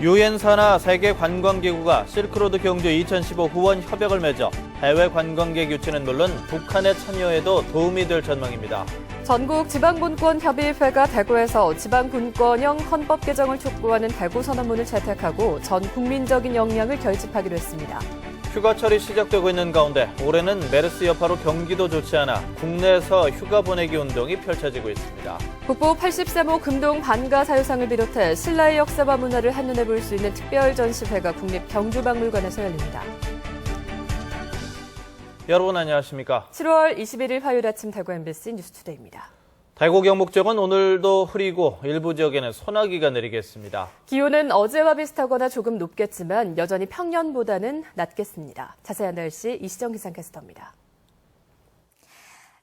유엔 산하 세계관광기구가 실크로드 경주 2015 후원 협약을 맺어 해외 관광객 유치는 물론 북한의 참여에도 도움이 될 전망입니다. 전국 지방분권협의회가 대구에서 지방분권형 헌법 개정을 촉구하는 대구 선언문을 채택하고 전 국민적인 역량을 결집하기로 했습니다. 휴가철이 시작되고 있는 가운데 올해는 메르스 여파로 경기도 좋지 않아 국내에서 휴가 보내기 운동이 펼쳐지고 있습니다. 국보 83호 금동 반가 사유상을 비롯해 신라의 역사와 문화를 한눈에 볼 수 있는 특별 전시회가 국립경주박물관에서 열립니다. 여러분 안녕하십니까? 7월 21일 화요일 아침 대구 MBC 뉴스투데이입니다. 대구 경북 지역은 오늘도 흐리고 일부 지역에는 소나기가 내리겠습니다. 기온은 어제와 비슷하거나 조금 높겠지만 여전히 평년보다는 낮겠습니다. 자세한 날씨 이시정 기상캐스터입니다.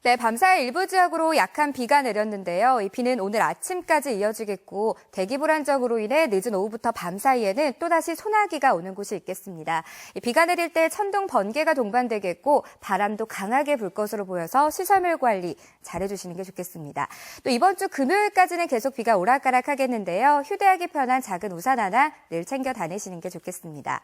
네, 밤사이 일부 지역으로 약한 비가 내렸는데요. 이 비는 오늘 아침까지 이어지겠고 대기 불안정으로 인해 늦은 오후부터 밤 사이에는 또다시 소나기가 오는 곳이 있겠습니다. 이 비가 내릴 때 천둥, 번개가 동반되겠고 바람도 강하게 불 것으로 보여서 시설물 관리 잘해주시는 게 좋겠습니다. 또 이번 주 금요일까지는 계속 비가 오락가락하겠는데요. 휴대하기 편한 작은 우산 하나 늘 챙겨 다니시는 게 좋겠습니다.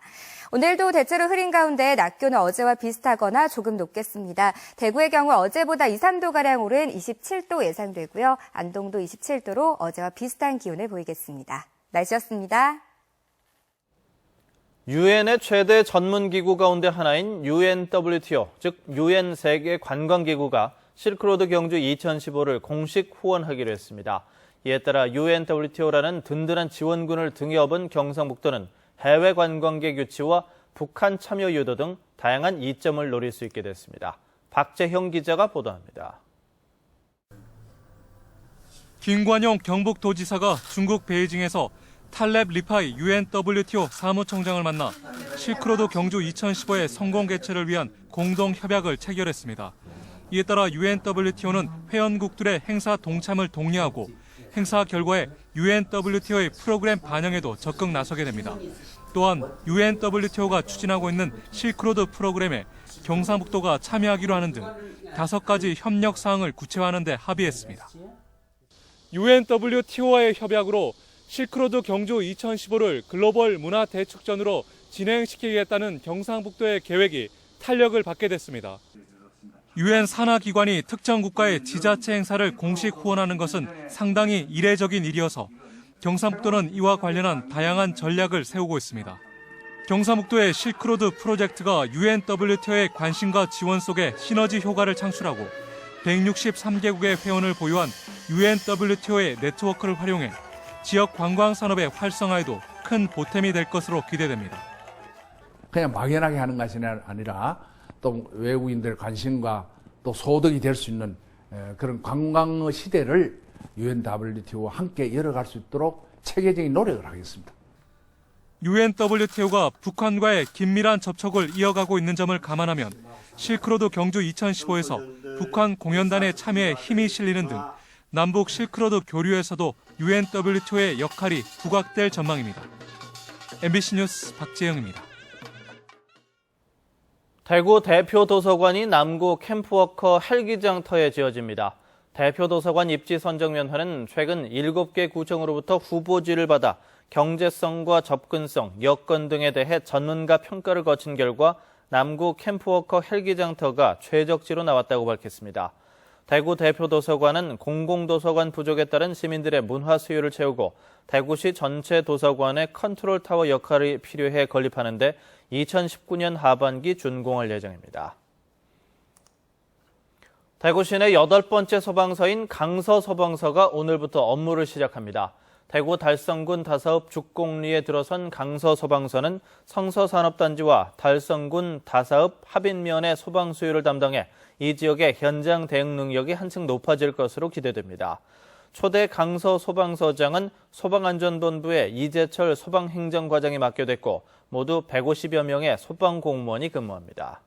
오늘도 대체로 흐린 가운데 낮 기온은 어제와 비슷하거나 조금 높겠습니다. 대구의 경우 어제보다 2, 3도가량 오른 27도 예상되고요. 안동도 27도로 어제와 비슷한 기온을 보이겠습니다. 날씨였습니다. 유엔의 최대 전문기구 가운데 하나인 UNWTO, 즉 유엔 세계관광기구가 실크로드 경주 2015를 공식 후원하기로 했습니다. 이에 따라 UNWTO라는 든든한 지원군을 등에 업은 경상북도는 해외 관광객 유치와 북한 참여 유도 등 다양한 이점을 노릴 수 있게 됐습니다. 박재형 기자가 보도합니다. 김관용 경북도지사가 중국 베이징에서 탈렙 리파이 UNWTO 사무총장을 만나 실크로드 경주 2015의 성공 개최를 위한 공동 협약을 체결했습니다. 이에 따라 UNWTO는 회원국들의 행사 동참을 독려하고 행사 결과에 UNWTO의 프로그램 반영에도 적극 나서게 됩니다. 또한 UNWTO가 추진하고 있는 실크로드 프로그램에 경상북도가 참여하기로 하는 등 5가지 협력 사항을 구체화하는 데 합의했습니다. UNWTO와의 협약으로 실크로드 경주 2015를 글로벌 문화 대축전으로 진행시키겠다는 경상북도의 계획이 탄력을 받게 됐습니다. 유엔 산하기관이 특정 국가의 지자체 행사를 공식 후원하는 것은 상당히 이례적인 일이어서 경상북도는 이와 관련한 다양한 전략을 세우고 있습니다. 경상북도의 실크로드 프로젝트가 UNWTO의 관심과 지원 속에 시너지 효과를 창출하고 163개국의 회원을 보유한 UNWTO의 네트워크를 활용해 지역 관광 산업의 활성화에도 큰 보탬이 될 것으로 기대됩니다. 그냥 막연하게 하는 것이 아니라 또 외국인들 관심과 또 소득이 될 수 있는 그런 관광 시대를 UNWTO와 함께 열어갈 수 있도록 체계적인 노력을 하겠습니다. UNWTO가 북한과의 긴밀한 접촉을 이어가고 있는 점을 감안하면 실크로드 경주 2015에서 북한 공연단의 참여에 힘이 실리는 등 남북 실크로드 교류에서도 UNWTO의 역할이 부각될 전망입니다. MBC 뉴스 박재영입니다. 대구 대표 도서관이 남구 캠프워커 헬기장터에 지어집니다. 대표 도서관 입지 선정면허는 최근 7개 구청으로부터 후보지를 받아 경제성과 접근성, 여건 등에 대해 전문가 평가를 거친 결과 남구 캠프워커 헬기장터가 최적지로 나왔다고 밝혔습니다. 대구 대표 도서관은 공공도서관 부족에 따른 시민들의 문화 수요를 채우고 대구시 전체 도서관의 컨트롤타워 역할이 필요해 건립하는 데 2019년 하반기 준공할 예정입니다. 대구 시내 8번째 소방서인 강서 소방서가 오늘부터 업무를 시작합니다. 대구 달성군 다사읍 죽곡리에 들어선 강서 소방서는 성서산업단지와 달성군 다사읍 합인면의 소방 수요를 담당해 이 지역의 현장 대응 능력이 한층 높아질 것으로 기대됩니다. 초대 강서 소방서장은 소방안전본부의 이재철 소방행정과장이 맡겨졌고 모두 150여 명의 소방공무원이 근무합니다.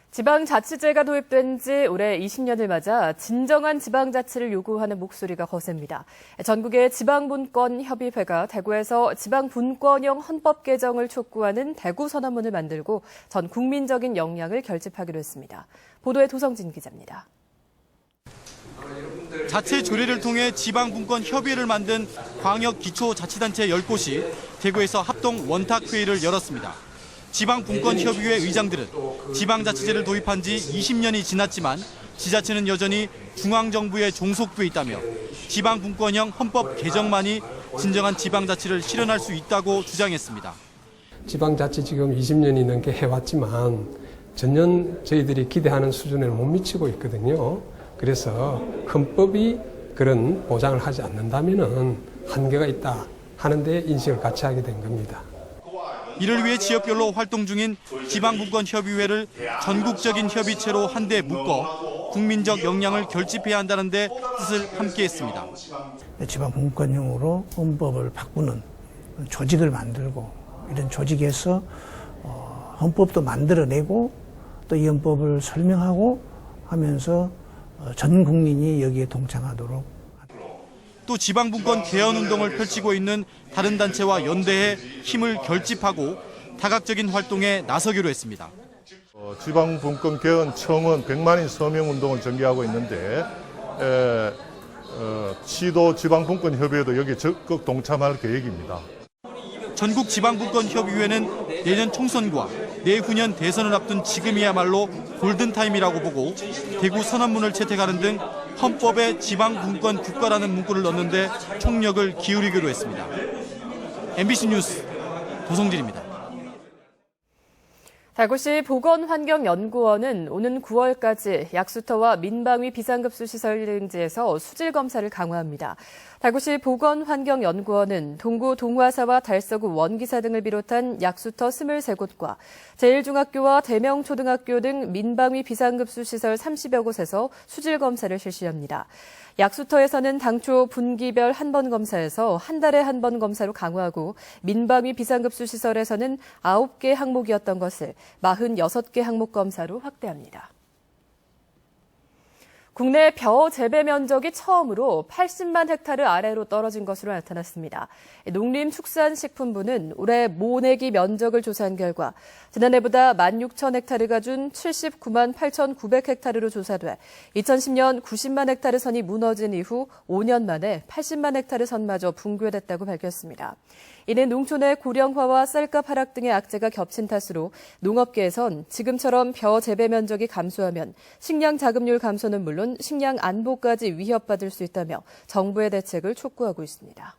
지방자치제가 도입된 지 올해 20년을 맞아 진정한 지방자치를 요구하는 목소리가 거셉니다. 전국의 지방분권협의회가 대구에서 지방분권형 헌법 개정을 촉구하는 대구 선언문을 만들고 전 국민적인 역량을 결집하기로 했습니다. 보도에 도성진 기자입니다. 여러분들 자체 조례를 통해 지방분권 협의회를 만든 광역기초자치단체 10곳이 대구에서 합동 원탁회의를 열었습니다. 지방분권협의회 의장들은 지방자치제를 도입한 지 20년이 지났지만 지자체는 여전히 중앙정부에 종속돼 있다며 지방분권형 헌법 개정만이 진정한 지방자치를 실현할 수 있다고 주장했습니다. 지방자치 지금 20년이 넘게 해왔지만 전혀 저희들이 기대하는 수준에 못 미치고 있거든요. 그래서 헌법이 그런 보장을 하지 않는다면 한계가 있다 하는데 인식을 같이 하게 된 겁니다. 이를 위해 지역별로 활동 중인 지방분권협의회를 전국적인 협의체로 한데 묶어 국민적 역량을 결집해야 한다는 데 뜻을 함께했습니다. 지방분권형으로 헌법을 바꾸는 조직을 만들고 이런 조직에서 헌법도 만들어내고 또 이 헌법을 설명하고 하면서 전 국민이 여기에 동참하도록. 또 지방분권 개헌운동을 펼치고 있는 다른 단체와 연대해 힘을 결집하고 다각적인 활동에 나서기로 했습니다. 지방분권 개헌청은 100만인 서명운동을 전개하고 있는데 시도 지방분권협의회도 여기에 적극 동참할 계획입니다. 전국 지방분권협의회는 내년 총선과 내후년 대선을 앞둔 지금이야말로 골든타임이라고 보고 대구 선언문을 채택하는 등 헌법에 지방분권 국가라는 문구를 넣는데 총력을 기울이기로 했습니다. MBC 뉴스 도성진입니다. 대구시 보건환경연구원은 오는 9월까지 약수터와 민방위 비상급수 시설 등지에서 수질 검사를 강화합니다. 대구시 보건환경연구원은 동구 동화사와 달서구 원기사 등을 비롯한 약수터 23곳과 제일중학교와 대명초등학교 등 민방위 비상급수 시설 30여 곳에서 수질 검사를 실시합니다. 약수터에서는 당초 분기별 한 번 검사에서 한 달에 한 번 검사로 강화하고 민방위 비상급수 시설에서는 9개 항목이었던 것을 46개 항목 검사로 확대합니다. 국내 벼 재배 면적이 처음으로 80만 헥타르 아래로 떨어진 것으로 나타났습니다. 농림축산식품부는 올해 모내기 면적을 조사한 결과 지난해보다 16,000 헥타르가 준 79만 8,900 헥타르로 조사돼 2010년 90만 헥타르 선이 무너진 이후 5년 만에 80만 헥타르 선마저 붕괴됐다고 밝혔습니다. 이는 농촌의 고령화와 쌀값 하락 등의 악재가 겹친 탓으로 농업계에선 지금처럼 벼 재배 면적이 감소하면 식량 자급률 감소는 물론 식량 안보까지 위협받을 수 있다며 정부의 대책을 촉구하고 있습니다.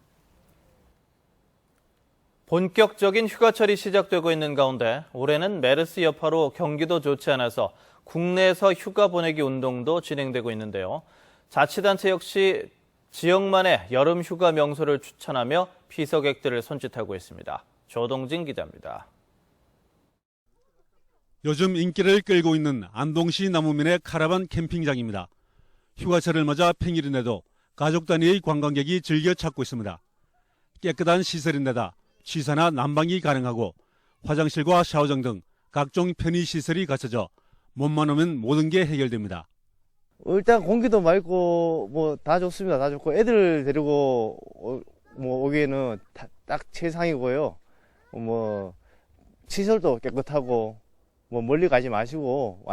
본격적인 휴가철이 시작되고 있는 가운데 올해는 메르스 여파로 경기도 좋지 않아서 국내에서 휴가 보내기 운동도 진행되고 있는데요. 자치단체 역시 지역만의 여름 휴가 명소를 추천하며 피서객들을 손짓하고 있습니다. 조동진 기자입니다. 요즘 인기를 끌고 있는 안동시 남우면의 카라반 캠핑장입니다. 휴가철을 맞아 평일인데도 가족 단위의 관광객이 즐겨 찾고 있습니다. 깨끗한 시설인데다 취사나 난방이 가능하고 화장실과 샤워장 등 각종 편의시설이 갖춰져 몸만 오면 모든 게 해결됩니다. 일단 공기도 맑고 뭐 다 좋습니다. 다 좋고 애들 데리고 오기에는 딱 최상이고요. 뭐 시설도 깨끗하고 뭐 멀리 가지 마시고.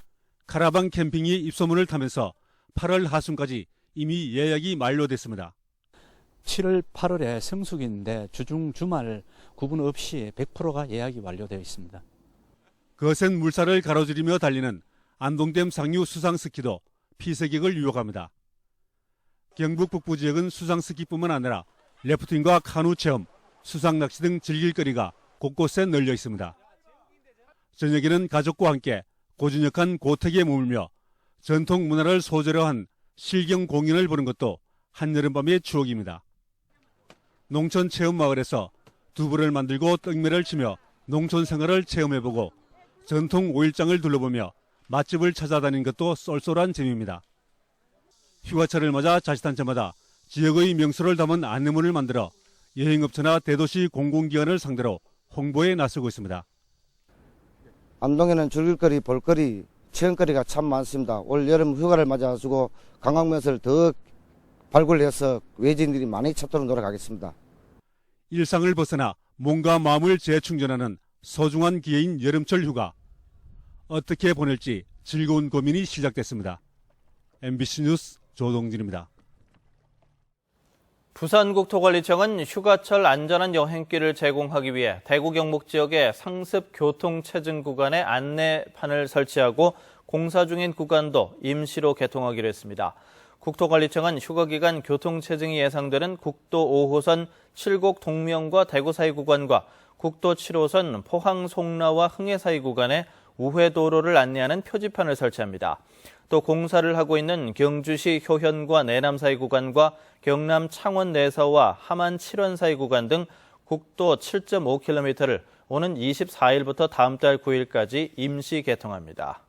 카라반 캠핑이 입소문을 타면서 8월 하순까지 이미 예약이 만료됐습니다. 7월, 8월에 성수기인데 주중, 주말 구분 없이 100%가 예약이 완료되어 있습니다. 거센 물살을 가로지르며 달리는 안동댐 상류 수상스키도 피서객을 유혹합니다. 경북 북부 지역은 수상스키뿐만 아니라 래프팅과 카누 체험, 수상낚시 등 즐길 거리가 곳곳에 널려 있습니다. 저녁에는 가족과 함께 고즈넉한 고택에 머물며 전통 문화를 소재로 한 실경 공연을 보는 것도 한여름밤의 추억입니다. 농촌 체험 마을에서 두부를 만들고 떡매를 치며 농촌 생활을 체험해보고 전통 오일장을 둘러보며 맛집을 찾아다니는 것도 쏠쏠한 재미입니다. 휴가철을 맞아 자치단체마다 지역의 명소를 담은 안내문을 만들어 여행업체나 대도시 공공기관을 상대로 홍보에 나서고 있습니다. 안동에는 즐길거리, 볼거리, 체험거리가 참 많습니다. 올 여름 휴가를 맞아가지고 관광명소를 더 발굴해서 외지인들이 많이 찾도록 노력하겠습니다. 일상을 벗어나 몸과 마음을 재충전하는 소중한 기회인 여름철 휴가. 어떻게 보낼지 즐거운 고민이 시작됐습니다. MBC 뉴스 조동진입니다. 부산국토관리청은 휴가철 안전한 여행길을 제공하기 위해 대구 경북 지역의 상습 교통체증 구간에 안내판을 설치하고 공사 중인 구간도 임시로 개통하기로 했습니다. 국토관리청은 휴가 기간 교통체증이 예상되는 국도 5호선 칠곡 동명과 대구 사이 구간과 국도 7호선 포항 송라와 흥해 사이 구간에 우회 도로를 안내하는 표지판을 설치합니다. 또 공사를 하고 있는 경주시 효현과 내남 사이 구간과 경남 창원 내서와 함안 7원 사이 구간 등 국도 7.5km를 오는 24일부터 다음 달 9일까지 임시 개통합니다.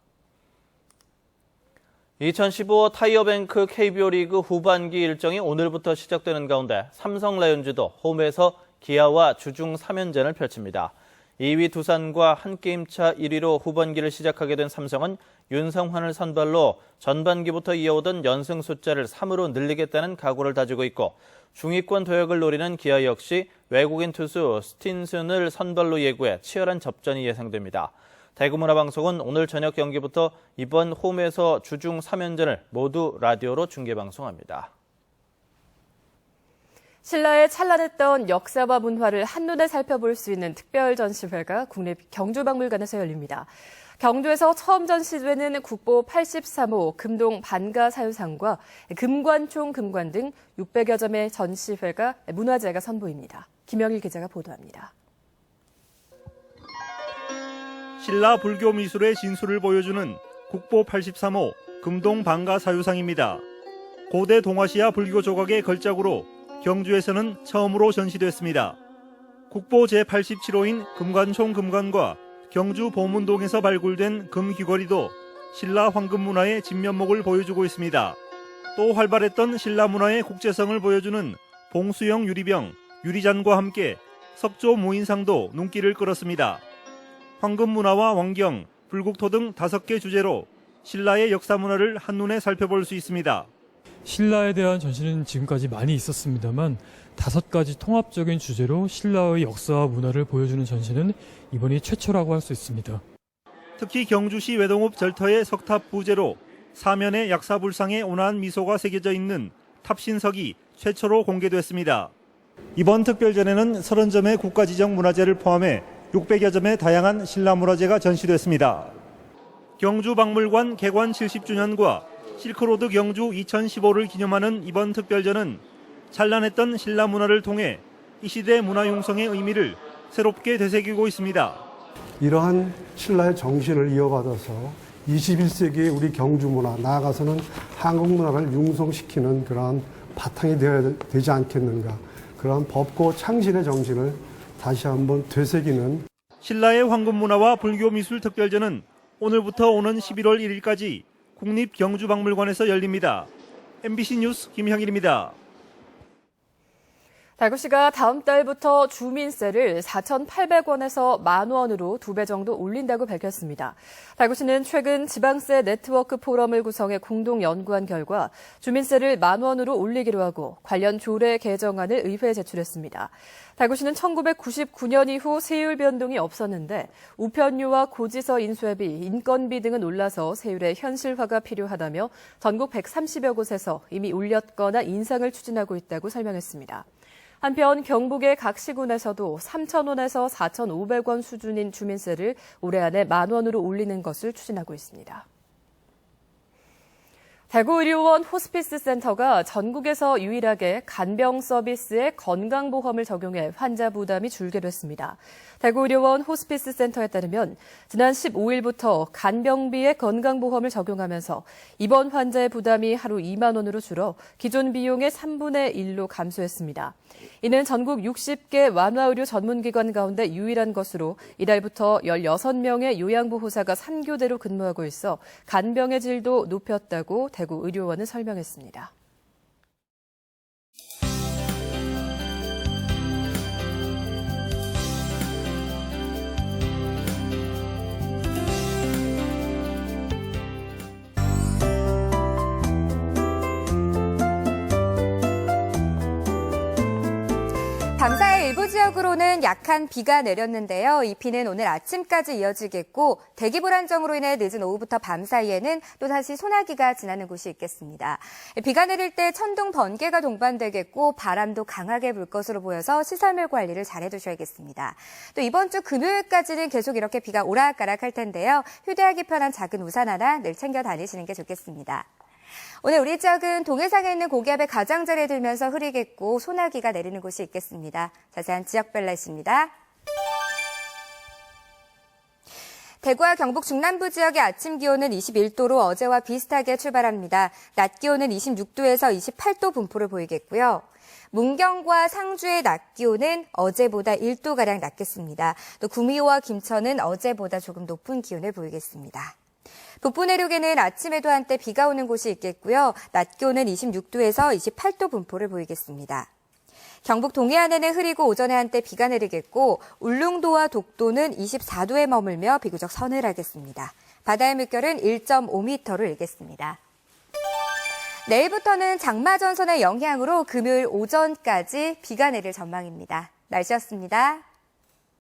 2015 타이어뱅크 KBO 리그 후반기 일정이 오늘부터 시작되는 가운데 삼성 라이온즈도 홈에서 기아와 주중 3연전을 펼칩니다. 2위 두산과 한 게임차 1위로 후반기를 시작하게 된 삼성은 윤성환을 선발로 전반기부터 이어오던 연승 숫자를 3으로 늘리겠다는 각오를 다지고 있고 중위권 도약을 노리는 기아 역시 외국인 투수 스틴슨을 선발로 예고해 치열한 접전이 예상됩니다. 대구문화방송은 오늘 저녁 경기부터 이번 홈에서 주중 3연전을 모두 라디오로 중계방송합니다. 신라의 찬란했던 역사와 문화를 한눈에 살펴볼 수 있는 특별 전시회가 국립경주박물관에서 열립니다. 경주에서 처음 전시되는 국보 83호 금동 반가사유상과 금관총 금관 등 600여 점의 전시회가 문화재가 선보입니다. 김영일 기자가 보도합니다. 신라 불교 미술의 진수를 보여주는 국보 83호 금동 반가사유상입니다. 고대 동아시아 불교 조각의 걸작으로 경주에서는 처음으로 전시됐습니다. 국보 제87호인 금관총 금관과 경주 보문동에서 발굴된 금귀걸이도 신라 황금 문화의 진면목을 보여주고 있습니다. 또 활발했던 신라 문화의 국제성을 보여주는 봉수형 유리병, 유리잔과 함께 석조 무인상도 눈길을 끌었습니다. 황금 문화와 왕경, 불국토 등 5개 주제로 신라의 역사 문화를 한눈에 살펴볼 수 있습니다. 신라에 대한 전시는 지금까지 많이 있었습니다만 5가지 통합적인 주제로 신라의 역사와 문화를 보여주는 전시는 이번이 최초라고 할 수 있습니다. 특히 경주시 외동읍 절터의 석탑 부재로 사면에 약사불상의 온화한 미소가 새겨져 있는 탑신석이 최초로 공개됐습니다. 이번 특별전에는 30점의 국가지정 문화재를 포함해 600여 점의 다양한 신라 문화재가 전시됐습니다. 경주박물관 개관 70주년과 실크로드 경주 2015를 기념하는 이번 특별전은 찬란했던 신라 문화를 통해 이 시대 문화 융성의 의미를 새롭게 되새기고 있습니다. 이러한 신라의 정신을 이어받아서 21세기의 우리 경주 문화, 나아가서는 한국 문화를 융성시키는 그러한 바탕이 되어야 되지 않겠는가. 그러한 법고 창신의 정신을 다시 한번 되새기는 신라의 황금 문화와 불교 미술 특별전은 오늘부터 오는 11월 1일까지 국립경주박물관에서 열립니다. MBC 뉴스 김형일입니다. 대구시가 다음 달부터 주민세를 4,800원에서 10,000원으로 2배 정도 올린다고 밝혔습니다. 대구시는 최근 지방세 네트워크 포럼을 구성해 공동 연구한 결과 주민세를 10,000원으로 올리기로 하고 관련 조례 개정안을 의회에 제출했습니다. 대구시는 1999년 이후 세율 변동이 없었는데 우편료와 고지서 인쇄비, 인건비 등은 올라서 세율의 현실화가 필요하다며 전국 130여 곳에서 이미 올렸거나 인상을 추진하고 있다고 설명했습니다. 한편 경북의 각 시군에서도 3,000원에서 4,500원 수준인 주민세를 올해 안에 10,000원으로 올리는 것을 추진하고 있습니다. 대구의료원 호스피스 센터가 전국에서 유일하게 간병 서비스에 건강보험을 적용해 환자 부담이 줄게 됐습니다. 대구의료원 호스피스 센터에 따르면 지난 15일부터 간병비에 건강보험을 적용하면서 입원 환자의 부담이 하루 2만 원으로 줄어 기존 비용의 3분의 1로 감소했습니다. 이는 전국 60개 완화의료 전문기관 가운데 유일한 것으로 이달부터 16명의 요양보호사가 3교대로 근무하고 있어 간병의 질도 높였다고 대구의료원은 설명했습니다. 밤사이 일부 지역으로는 서울에는 약한 비가 내렸는데요. 이 비는 오늘 아침까지 이어지겠고 대기 불안정으로 인해 늦은 오후부터 밤 사이에는 또다시 소나기가 지나는 곳이 있겠습니다. 비가 내릴 때 천둥, 번개가 동반되겠고 바람도 강하게 불 것으로 보여서 시설물 관리를 잘해두셔야겠습니다. 또 이번 주 금요일까지는 계속 이렇게 비가 오락가락할 텐데요. 휴대하기 편한 작은 우산 하나 늘 챙겨 다니시는 게 좋겠습니다. 오늘 우리 지역은 동해상에 있는 고기압의 가장자리에 들면서 흐리겠고 소나기가 내리는 곳이 있겠습니다. 자세한 지역별 날씨입니다. 대구와 경북 중남부 지역의 아침 기온은 21도로 어제와 비슷하게 출발합니다. 낮 기온은 26도에서 28도 분포를 보이겠고요. 문경과 상주의 낮 기온은 어제보다 1도가량 낮겠습니다. 또 구미호와 김천은 어제보다 조금 높은 기온을 보이겠습니다. 북부 내륙에는 아침에도 한때 비가 오는 곳이 있겠고요. 낮 기온은 26도에서 28도 분포를 보이겠습니다. 경북 동해안에는 흐리고 오전에 한때 비가 내리겠고 울릉도와 독도는 24도에 머물며 비교적 서늘하겠습니다. 바다의 물결은 1.5m로 일겠습니다. 내일부터는 장마전선의 영향으로 금요일 오전까지 비가 내릴 전망입니다. 날씨였습니다.